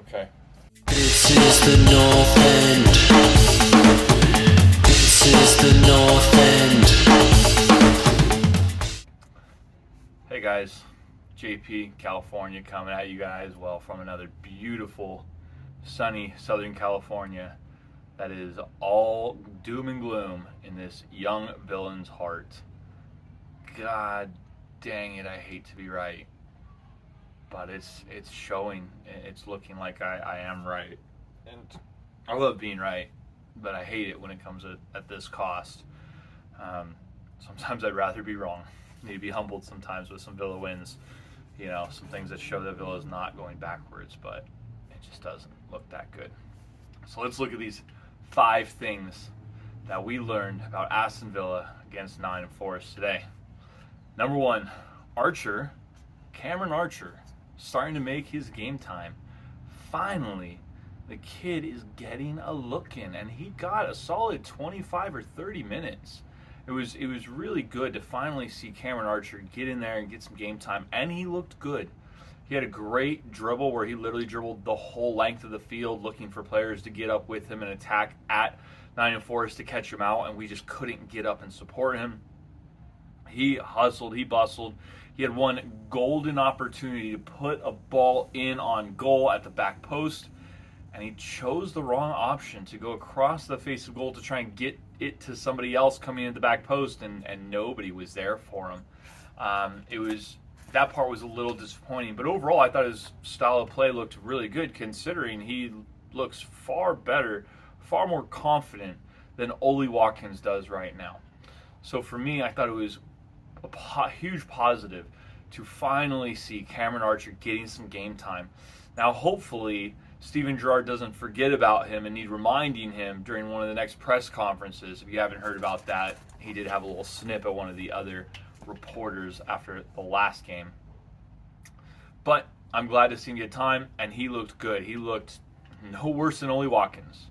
Okay. This is the North End. This is the North End. Hey guys, JP, California, coming at you guys from another beautiful, sunny Southern California that is all doom and gloom in this young villain's heart. God dang it, I hate to be right. But it's showing, it's looking like I am right. And I love being right, but I hate it when it comes at this cost. Sometimes I'd rather be wrong. Need to be humbled sometimes with some Villa wins. You know, some things that show that Villa is not going backwards, but it just doesn't look that good. So let's look at these 5 things that we learned about Aston Villa against Nottingham Forest today. Number 1, Cameron Archer, starting to make his game time. Finally, the kid is getting a look in, and he got a solid 25 or 30 minutes. It was really good to finally see Cameron Archer get in there and get some game time, and he looked good. He had a great dribble where he literally dribbled the whole length of the field looking for players to get up with him and attack at Nottingham Forest to catch him out, and we just couldn't get up and support him. He hustled, he bustled. He had one golden opportunity to put a ball in on goal at the back post, and he chose the wrong option to go across the face of goal to try and get it to somebody else coming in the back post, and nobody was there for him. That part was a little disappointing, but overall I thought his style of play looked really good, considering he looks far better, far more confident than Ollie Watkins does right now. So for me, I thought it was a huge positive to finally see Cameron Archer getting some game time. Now, hopefully, Steven Gerrard doesn't forget about him and need reminding him during one of the next press conferences. If you haven't heard about that, he did have a little snip at one of the other reporters after the last game. But I'm glad to see him get time, and he looked good. He looked no worse than Ollie Watkins.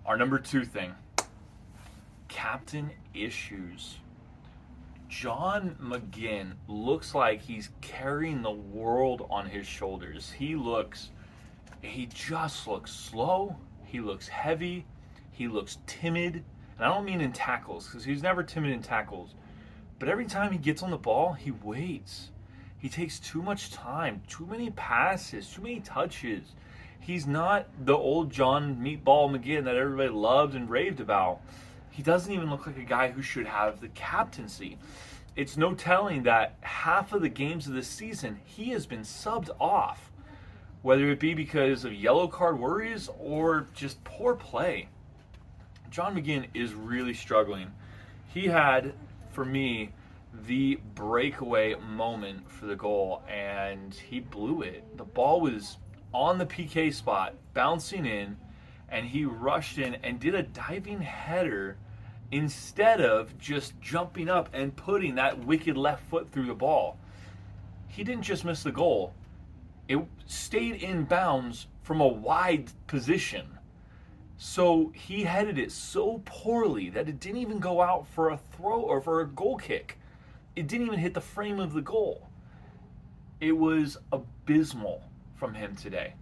Our number 2 thing, captain issues. John McGinn looks like he's carrying the world on his shoulders. He just looks slow. He looks heavy. He looks timid. And I don't mean in tackles, because he's never timid in tackles. But every time he gets on the ball, he waits. He takes too much time, too many passes, too many touches. He's not the old John Meatball McGinn that everybody loved and raved about. He doesn't even look like a guy who should have the captaincy. It's no telling that half of the games of this season, he has been subbed off, whether it be because of yellow card worries or just poor play. John McGinn is really struggling. He had, for me, the breakaway moment for the goal, and he blew it. The ball was on the PK spot, bouncing in, and he rushed in and did a diving header instead of just jumping up and putting that wicked left foot through the ball. He didn't just miss the goal. It stayed in bounds from a wide position. So he headed it so poorly that it didn't even go out for a throw or for a goal kick. It didn't even hit the frame of the goal. It was abysmal from him today.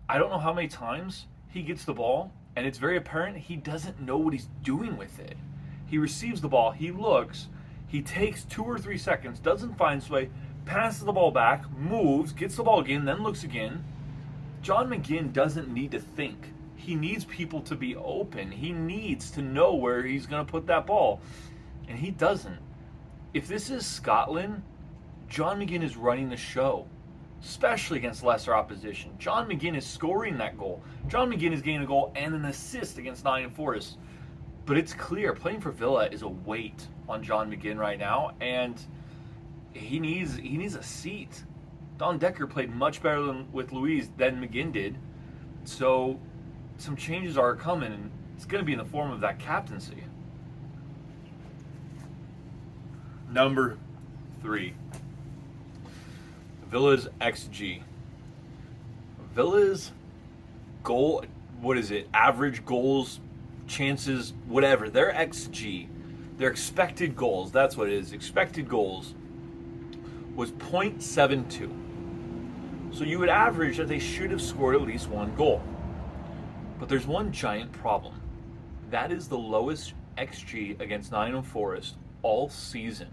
I don't know how many times he gets the ball, and it's very apparent he doesn't know what he's doing with it. He receives the ball, he looks, he takes 2 or 3 seconds, doesn't find his way, passes the ball back, moves, gets the ball again, then looks again. John McGinn doesn't need to think. He needs people to be open. He needs to know where he's going to put that ball, and he doesn't. If this is Scotland, John McGinn is running the show, especially against lesser opposition. John McGinn is scoring that goal. John McGinn is getting a goal and an assist against Nottingham Forest. But it's clear, playing for Villa is a weight on John McGinn right now, and he needs a seat. Don Decker played much better with Luiz than McGinn did. So some changes are coming, and it's going to be in the form of that captaincy. Number 3. Villa's XG. Villa's goal, average goals, chances, whatever. Their XG, their expected goals, that's what it is, expected goals, was .72. So you would average that they should have scored at least one goal. But there's one giant problem. That is the lowest XG against Nottingham Forest all season.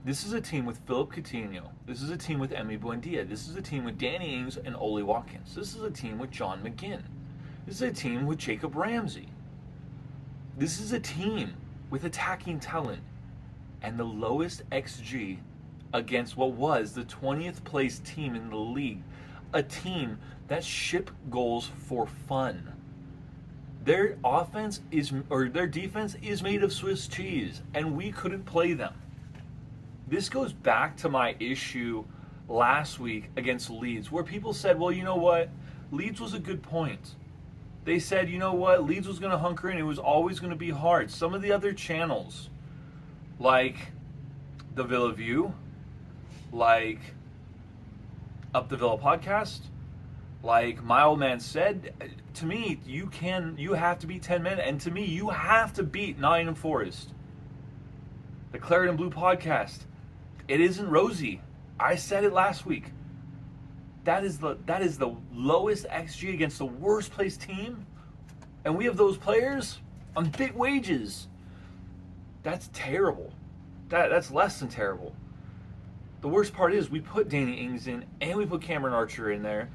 This is a team with Philip Coutinho. This is a team with Emi Buendia. This is a team with Danny Ings and Oli Watkins. This is a team with John McGinn. This is a team with Jacob Ramsey. This is a team with attacking talent. And the lowest XG against what was the 20th place team in the league. A team that ship goals for fun. Their defense is made of Swiss cheese, and we couldn't play them. This goes back to my issue last week against Leeds, where people said, well, you know what? Leeds was a good point. They said, you know what? Leeds was going to hunker in. It was always going to be hard. Some of the other channels, like the Villa View, like Up the Villa Podcast, like my old man said, to me, you have to beat 10 men, and to me, you have to beat Nottingham Forest. The Claret and Blue Podcast, it isn't rosy. I said it last week. That is the lowest XG against the worst placed team, and we have those players on big wages. That's terrible. That's less than terrible. The worst part is we put Danny Ings in and we put Cameron Archer in there,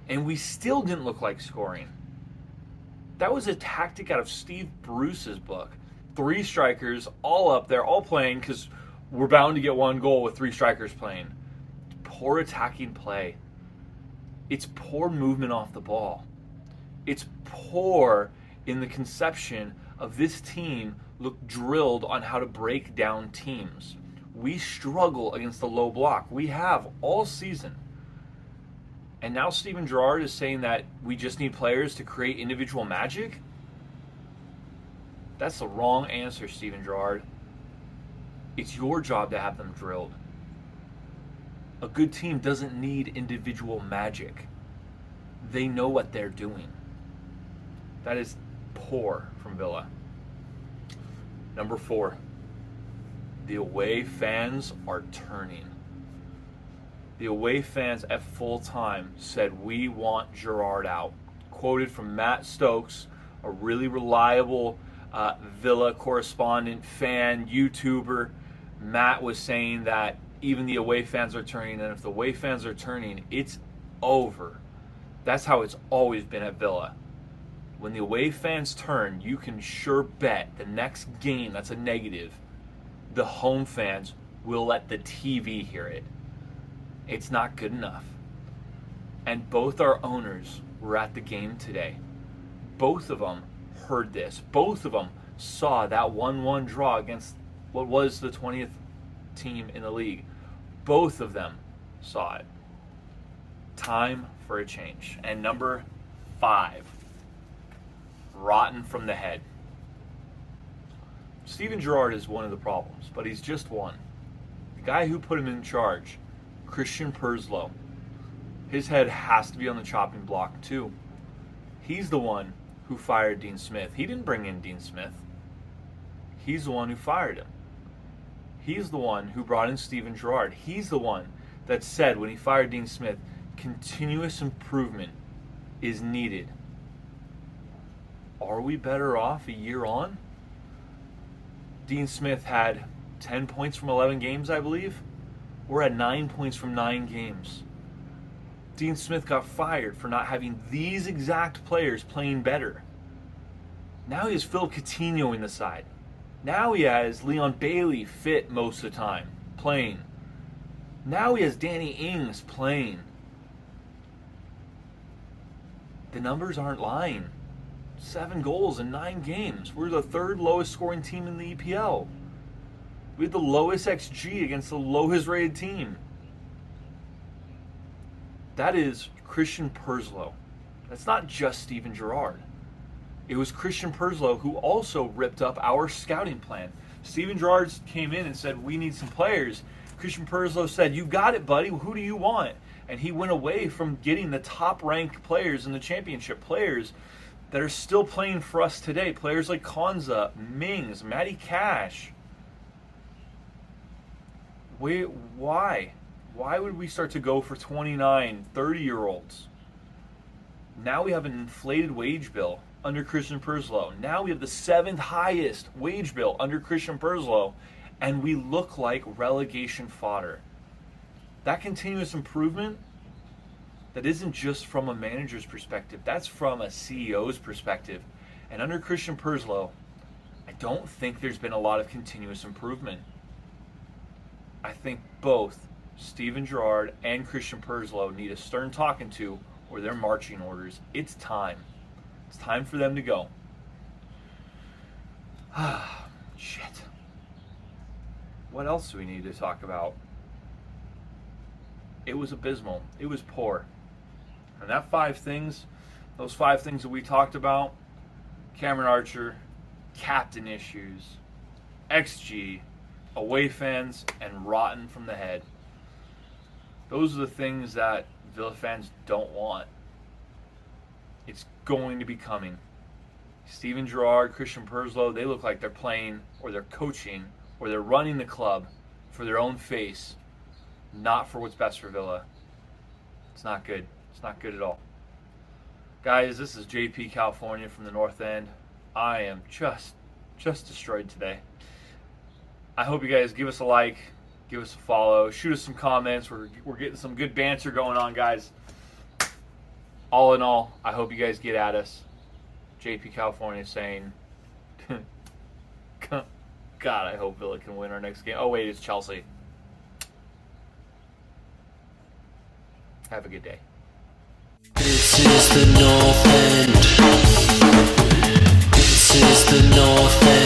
and we still didn't look like scoring. That was a tactic out of Steve Bruce's book. 3 strikers, all up there, all playing, because we're bound to get one goal with 3 strikers playing. Poor attacking play. It's poor movement off the ball. It's poor in the conception of this team look drilled on how to break down teams. We struggle against the low block. We have all season. And now Steven Gerrard is saying that we just need players to create individual magic? That's the wrong answer, Steven Gerrard. It's your job to have them drilled. A good team doesn't need individual magic. They know what they're doing. That is poor from Villa. Number 4. The away fans are turning. The away fans at full time said, we want Gerrard out. Quoted from Matt Stokes, a really reliable Villa correspondent, fan, YouTuber. Matt was saying that even the away fans are turning, and if the away fans are turning, it's over. That's how it's always been at Villa. When the away fans turn, you can sure bet the next game that's a negative, the home fans will let the TV hear it. It's not good enough. And both our owners were at the game today. Both of them heard this. Both of them saw that 1-1 draw against what was the 20th team in the league. Both of them saw it. Time for a change. And number 5, rotten from the head. Steven Gerrard is one of the problems, but he's just one. The guy who put him in charge, Christian Purslow, his head has to be on the chopping block too. He's the one who fired Dean Smith. He didn't bring in Dean Smith. He's the one who fired him. He's the one who brought in Steven Gerrard. He's the one that said when he fired Dean Smith, continuous improvement is needed. Are we better off a year on? Dean Smith had 10 points from 11 games, I believe. We're at 9 points from 9 games. Dean Smith got fired for not having these exact players playing better. Now he has Phil Coutinho in the side. Now he has Leon Bailey fit most of the time, playing. Now he has Danny Ings playing. The numbers aren't lying. 7 goals in 9 games. We're the 3rd lowest scoring team in the EPL. We had the lowest XG against the lowest rated team. That is Christian Purslow. That's not just Steven Gerrard. It was Christian Purslow who also ripped up our scouting plan. Steven Gerrard came in and said, we need some players. Christian Purslow said, you got it, buddy. Who do you want? And he went away from getting the top-ranked players in the championship, players that are still playing for us today. Players like Konza, Mings, Matty Cash. Why? Why would we start to go for 29, 30-year-olds? Now we have an inflated wage bill under Christian Purslow. Now we have the 7th highest wage bill under Christian Purslow, and we look like relegation fodder. That continuous improvement, that isn't just from a manager's perspective, that's from a CEO's perspective. And under Christian Purslow, I don't think there's been a lot of continuous improvement. I think both Steven Gerrard and Christian Purslow need a stern talking to, or their marching orders. It's time. It's time for them to go. Shit. What else do we need to talk about? It was abysmal. It was poor. And those 5 things that we talked about, Cameron Archer, captain issues, XG, away fans, and rotten from the head. Those are the things that Villa fans don't want. It's going to be coming. Steven Gerrard, Christian Purslow, they look like they're playing or they're coaching or they're running the club for their own face, not for what's best for Villa. It's not good. It's not good at all. Guys, this is JP California from the North End. I am just destroyed today. I hope you guys give us a like, give us a follow, shoot us some comments. We're getting some good banter going on, guys. All in all, I hope you guys get at us. JP California saying, God, I hope Villa can win our next game. Oh, wait, it's Chelsea. Have a good day. This is the North End. This is the North End.